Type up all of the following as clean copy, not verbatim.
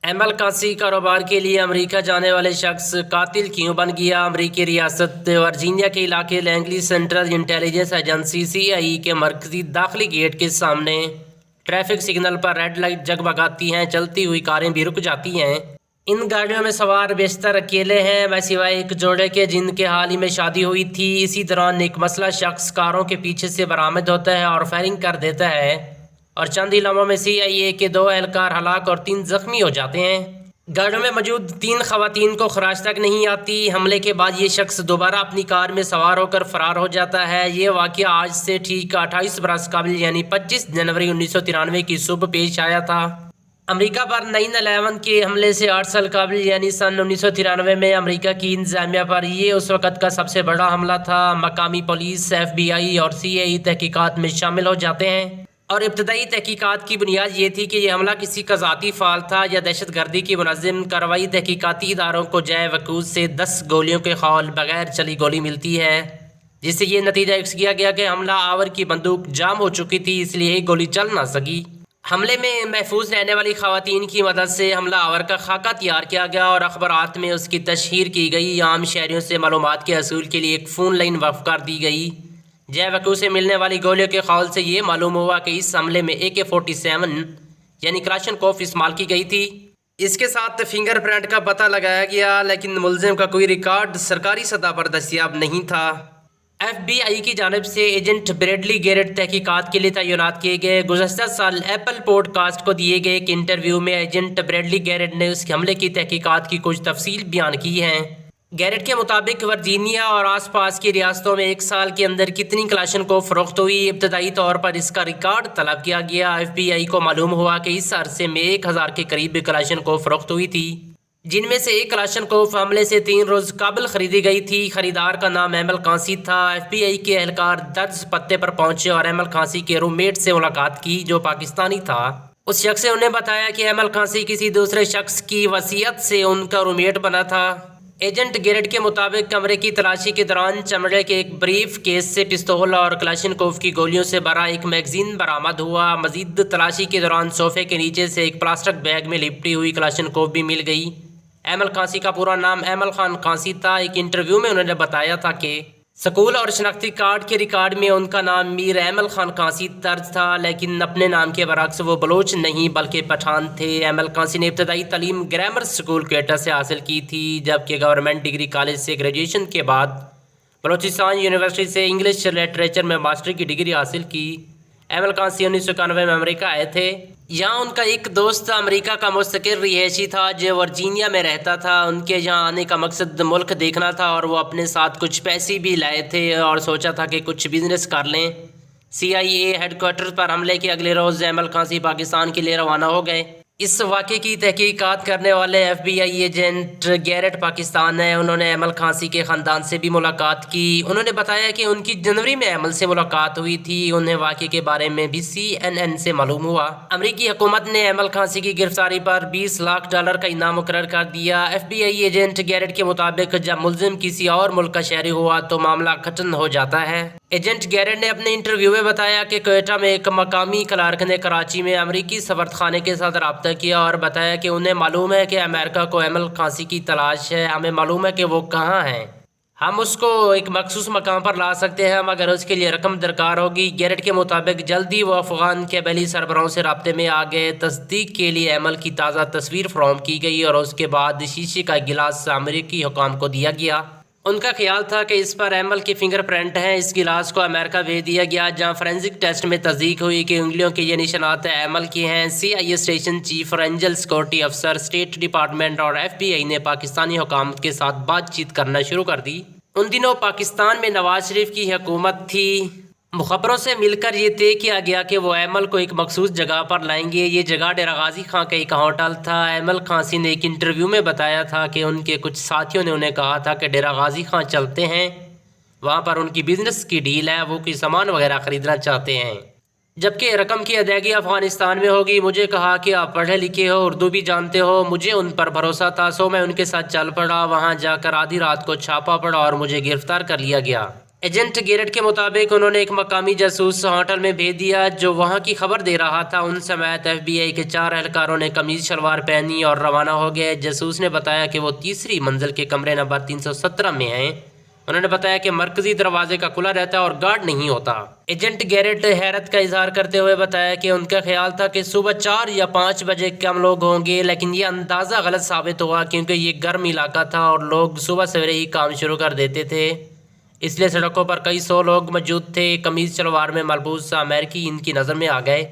ایمل قاسی کاروبار کے لیے امریکہ جانے والے شخص قاتل کیوں بن گیا؟ امریکی ریاست ورجینیا کے علاقے Langley central intelligence agency CIA کے مرکزی داخلی گیٹ کے سامنے ٹریفک سگنل پر ریڈ لائٹ جگمگاتی ہیں، چلتی ہوئی کاریں بھی رک جاتی ہیں۔ ان گاڑیوں میں سوار بیشتر اکیلے ہیں، سوائے ایک جوڑے کے جن کے حال ہی میں شادی ہوئی تھی۔ اسی دوران ایک مسلح شخص کاروں کے پیچھے سے برآمد ہوتا ہے اور فائرنگ کر دیتا ہے اور چند ہی لمحوں میں CIA کے 2 اہلکار ہلاک اور 3 زخمی ہو جاتے ہیں۔ گاڑیوں میں موجود 3 خواتین کو خراش تک نہیں آتی۔ حملے کے بعد یہ شخص دوبارہ اپنی کار میں سوار ہو کر فرار ہو جاتا ہے۔ یہ واقعہ آج سے ٹھیک 28 برس قبل یعنی 25 جنوری 1993 کی صبح پیش آیا تھا۔ امریکہ پر 9/11 کے حملے سے 8 سال قبل یعنی سن 1993 میں امریکہ کی انتظامیہ پر یہ اس وقت کا سب سے بڑا حملہ تھا۔ مقامی پولیس، FBI اور CIA تحقیقات میں شامل ہو جاتے ہیں اور ابتدائی تحقیقات کی بنیاد یہ تھی کہ یہ حملہ کسی کا ذاتی فعال تھا یا دہشت گردی کی منظم کارروائی۔ تحقیقاتی اداروں کو جائے وقوع سے 10 گولیوں کے خول بغیر چلی گولی ملتی ہے، جس سے یہ نتیجہ اخذ کیا گیا کہ حملہ آور کی بندوق جام ہو چکی تھی، اس لیے گولی چل نہ سکی۔ حملے میں محفوظ رہنے والی خواتین کی مدد سے حملہ آور کا خاکہ تیار کیا گیا اور اخبارات میں اس کی تشہیر کی گئی۔ عام شہریوں سے معلومات کے حصول کے لیے ایک فون لائن وقف کر دی گئی۔ جے وقوع سے ملنے والی گولیوں کے خول سے یہ معلوم ہوا کہ اس حملے میں AK-47 یعنی کلاشنکوف استعمال کی گئی تھی۔ اس کے ساتھ فنگر پرنٹ کا پتہ لگایا گیا، لیکن ملزم کا کوئی ریکارڈ سرکاری سطح پر دستیاب نہیں تھا۔ FBI کی جانب سے ایجنٹ بریڈلی گیرٹ تحقیقات کے لیے تعینات کیے گئے۔ گزشتہ سال ایپل پوڈ کاسٹ کو دیے گئے ایک انٹرویو میں ایجنٹ بریڈلی گیرٹ نے اس حملے کی تحقیقات کی کچھ تفصیل بیان کی ہیں۔ گیرٹ کے مطابق ورجینیا اور آس پاس کی ریاستوں میں 1 سال کے اندر کتنی کلاشنکوف فروخت ہوئی، ابتدائی طور پر اس کا ریکارڈ طلب کیا گیا۔ FBI کو معلوم ہوا کہ اس عرصے میں 1000 کے قریب کلاشنکوف فروخت ہوئی تھی، جن میں سے ایک کلاشنکوف حملے سے 3 روز قبل خریدی گئی تھی۔ خریدار کا نام ایمل قاسی تھا۔ FBI کے اہلکار درج پتے پر پہنچے اور ایمل قاسی کے روم میٹ سے ملاقات کی جو پاکستانی تھا۔ اس شخص نے انہیں بتایا کہ ایمل قاسی کسی دوسرے شخص کی وصیت سے ان کا روم میٹ بنا تھا۔ ایجنٹ گیرٹ کے مطابق کمرے کی تلاشی کے دوران چمڑے کے ایک بریف کیس سے پستول اور کلاشنکوف کی گولیوں سے بھرا ایک میگزین برآمد ہوا۔ مزید تلاشی کے دوران صوفے کے نیچے سے ایک پلاسٹک بیگ میں لپٹی ہوئی کلاشنکوف بھی مل گئی۔ ایمل قاسی کا پورا نام ایمل خان قاسی تھا۔ ایک انٹرویو میں انہوں نے بتایا تھا کہ سکول اور شناختی کارڈ کے ریکارڈ میں ان کا نام میر ایمل خان قاسی درج تھا، لیکن اپنے نام کے برعکس وہ بلوچ نہیں بلکہ پٹھان تھے۔ ایمل قاسی نے ابتدائی تعلیم گرامر اسکول کوئٹہ سے حاصل کی تھی، جبکہ گورنمنٹ ڈگری کالج سے گریجویشن کے بعد بلوچستان یونیورسٹی سے انگلش لٹریچر میں ماسٹر کی ڈگری حاصل کی۔ ایمل قاسی 1991 میں امریکہ آئے تھے۔ یہاں ان کا ایک دوست امریکہ کا مستقل رہائشی تھا جو ورجینیا میں رہتا تھا۔ ان کے یہاں آنے کا مقصد ملک دیکھنا تھا اور وہ اپنے ساتھ کچھ پیسے بھی لائے تھے اور سوچا تھا کہ کچھ بزنس کر لیں۔ CIA ہیڈ کوارٹر پر حملے کے اگلے روز ایمل قاسی پاکستان کے لیے روانہ ہو گئے۔ اس واقعے کی تحقیقات کرنے والے FBI ایجنٹ گیرٹ پاکستان ہے۔ انہوں نے ایمل قاسی کے خاندان سے بھی ملاقات کی۔ انہوں نے بتایا کہ ان کی جنوری میں ایمل سے ملاقات ہوئی تھی۔ انہیں واقعے کے بارے میں بھی CNN سے معلوم ہوا۔ امریکی حکومت نے ایمل قاسی کی گرفتاری پر $20 لاکھ کا انعام مقرر کر دیا۔ FBI ایجنٹ گیرٹ کے مطابق جب ملزم کسی اور ملک کا شہری ہوا تو معاملہ ختم ہو جاتا ہے۔ ایجنٹ گیرٹ نے اپنے انٹرویو میں بتایا کہ کوئٹہ میں ایک مقامی کلارک نے کراچی میں امریکی سفارتخانے کے ساتھ رابطہ کیا اور بتایا کہ انہیں معلوم ہے کہ امریکہ کو ایمل قاسی کی تلاش ہے، ہمیں معلوم ہے کہ وہ کہاں ہیں، ہم اس کو ایک مخصوص مقام پر لا سکتے ہیں مگر اس کے لیے رقم درکار ہوگی۔ گیرٹ کے مطابق جلدی وہ افغان قبائلی سربراہوں سے رابطے میں آ گئے۔ تصدیق کے لیے ایمل کی تازہ تصویر فراہم کی گئی اور اس کے بعد شیشے کا گلاس امریکی حکام کو دیا گیا۔ ان کا خیال تھا کہ اس پر ایمل کے فنگر پرنٹ ہیں۔ اس گلاس کو امریکہ بھیج دیا گیا جہاں فورینسک ٹیسٹ میں تصدیق ہوئی کہ انگلیوں کے یہ نشانات ایمل کے ہیں۔ CIA اسٹیشن چیف، رینجل سیکورٹی افسر، اسٹیٹ ڈپارٹمنٹ اور FBI نے پاکستانی حکام کے ساتھ بات چیت کرنا شروع کر دی۔ ان دنوں پاکستان میں نواز شریف کی حکومت تھی۔ مخبروں سے مل کر یہ طے کیا گیا کہ وہ ایمل کو ایک مخصوص جگہ پر لائیں گے۔ یہ جگہ ڈیرہ غازی خان کا ایک ہوٹل تھا۔ ایمل قاسی نے ایک انٹرویو میں بتایا تھا کہ ان کے کچھ ساتھیوں نے انہیں کہا تھا کہ ڈیرہ غازی خان چلتے ہیں، وہاں پر ان کی بزنس کی ڈیل ہے، وہ کوئی سامان وغیرہ خریدنا چاہتے ہیں، جبکہ رقم کی ادائیگی افغانستان میں ہوگی۔ مجھے کہا کہ آپ پڑھے لکھے ہو، اردو بھی جانتے ہو، مجھے ان پر بھروسہ تھا، سو میں ان کے ساتھ چل پڑا۔ وہاں جا کر آدھی رات کو چھاپا پڑا اور مجھے گرفتار کر لیا گیا۔ ایجنٹ گیرٹ کے مطابق انہوں نے ایک مقامی جاسوس ہوٹل میں بھیج دیا جو وہاں کی خبر دے رہا تھا۔ ان سمیت FBI کے 4 اہلکاروں نے قمیض شلوار پہنی اور روانہ ہو گئے۔ جاسوس نے بتایا کہ وہ تیسری منزل کے کمرے نمبر 317 میں ہیں۔ انہوں نے بتایا کہ مرکزی دروازے کا کھلا رہتا ہے اور گارڈ نہیں ہوتا۔ ایجنٹ گیرٹ حیرت کا اظہار کرتے ہوئے بتایا کہ ان کا خیال تھا کہ صبح 4 یا 5 بجے کم لوگ ہوں گے، لیکن یہ اندازہ غلط ثابت ہوا کیونکہ یہ گرم علاقہ تھا اور لوگ صبح سویرے ہی کام شروع کر دیتے تھے، اس لیے سڑکوں پر کئی سو لوگ موجود تھے۔ قمیض شلوار میں ملبوس امریکی ان کی نظر میں آ گئے۔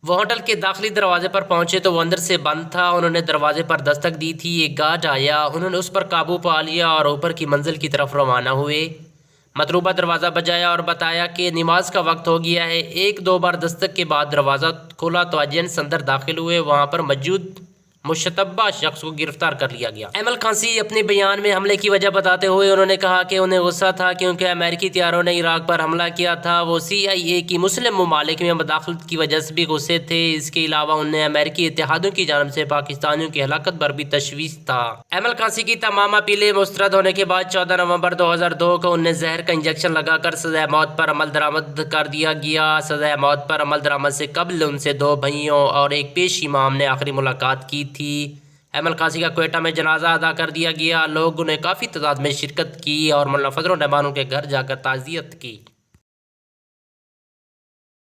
وہ ہوٹل کے داخلی دروازے پر پہنچے تو وہ اندر سے بند تھا۔ انہوں نے دروازے پر دستک دی تھی، ایک گارڈ آیا، انہوں نے اس پر قابو پا لیا اور اوپر کی منزل کی طرف روانہ ہوئے۔ مطلوبہ دروازہ بجایا اور بتایا کہ نماز کا وقت ہو گیا ہے۔ 1-2 بار دستک کے بعد دروازہ کھلا تو ایجنٹس اندر داخل ہوئے۔ وہاں پر موجود مشتبہ شخص کو گرفتار کر لیا گیا۔ ایمل خانسی اپنے بیان میں حملے کی وجہ بتاتے ہوئے انہوں نے کہا کہ انہیں غصہ تھا کیونکہ امریکی طیاروں نے عراق پر حملہ کیا تھا۔ وہ CIA کی مسلم ممالک میں مداخلت کی وجہ سے بھی غصے تھے۔ اس کے علاوہ انہیں امریکی اتحادیوں کی جانب سے پاکستانیوں کی ہلاکت پر بھی تشویش تھا۔ ایمل خانسی کی تمام اپیلیں مسترد ہونے کے بعد 14 نومبر 2002 کو انہیں زہر کا انجیکشن لگا کر سزائے موت پر عمل درآمد کر دیا گیا۔ سزائے موت پر عمل درآمد سے قبل ان سے 2 بھائیوں اور ایک پیش امام نے آخری ملاقات کی تھی۔ ایمل خانسی کا کوئٹہ میں جنازہ ادا کر دیا گیا۔ لوگوں نے کافی تعداد میں شرکت کی اور مولانا فضل الرحمان کے گھر جا کر تعزیت کی۔